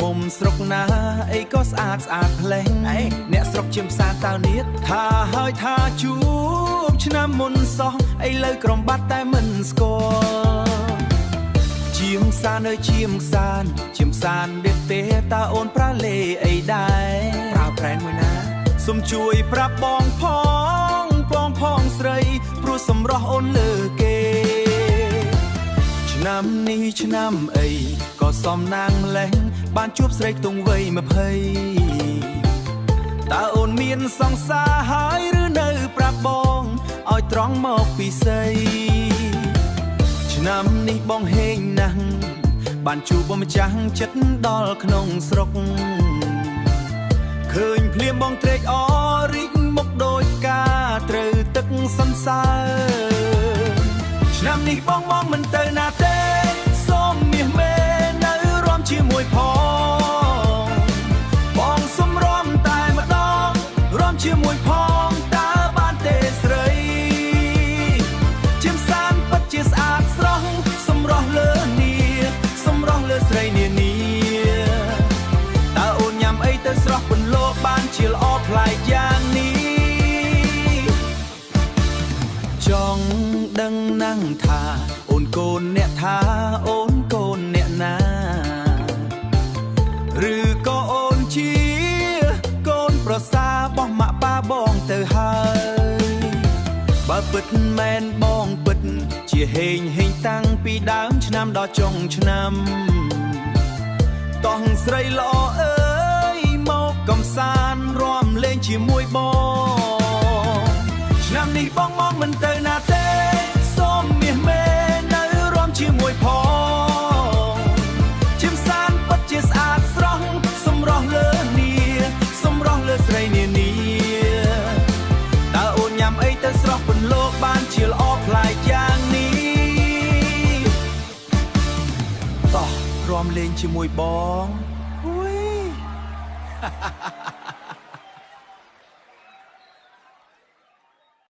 មុំស្រុកណាអីក៏ស្អាតស្អាតផ្លេងអ្នកស្រុកជាផ្សារតើនៀតថាហើយថាជួបឆ្នាំមុនសោះឥឡូវក្រុមបាត់តែមិនស្គាល់ជាមសានអើយជាមសានដេកទេតើអូនប្រើលេអីដែរប្រើប្រែនមួយណាសុំជួយប្រាប់បងផងស្រីព្រោះសម្រស់អូនលើគេឆ្នាំនេះឆ្នាំអីក៏សំណាងលែងបានជួបស្រីខ្ទង់វ័យ20តើអូនមានសង្សារហើយឬនៅប្រាប់បងឲ្យត្រង់មកពីស្អីឆ្នាំនេះបងហេងណាស់បានជួបបងម្ចាស់ចិត្តដល់ក្នុងស្រុកឃើញភ្លាមបងត្រេកអររីកមុខដូចការត្រូវទឹកសន្សើរឆ្នាំនេះបងមងមិនទៅណាទេសូមមាសមេនៅរួមជាមួយផងបងសុំរួមតែម្ដងរួមជាមួយផងតើបានទេស្រីជាផ្សានពិតជាស្អាតស្រស់សម្រស់លើនីសម្រស់លើស្រីនានាតើអូនញ៉ាំអីទៅស្រស់ពន្លកបានជាល្អប្លែកយ៉ាងនេះចង់ដឹងណាស់ថាអូនកូនអ្នកថាអូនកូនអ្នកណាឬក៏អូនជាកូនប្រសាបោះម៉ាក់ប៉ាបងទៅហើយបើពិតមែនបងពិតជាហេងតាំងពីដើមឆ្នាំដល់ចុងឆ្នាំតោះស្រីល្អអើយមកកំសាន្តរួមលេងជាមួយបងឆ្នាំនេះបងមកមិនទៅណាទេសូមមាសមេនៅរួមជាមួយផងជាផ្សានពិតជាស្អាតស្រស់សម្រស់លើនីសម្រស់លើស្រីនានាតើអូនញ៉ាំអីទៅស្រស់ពន្លកបានជាល្អប្លែកយ៉ាងនេះតោះរួមលេងជាមួយបង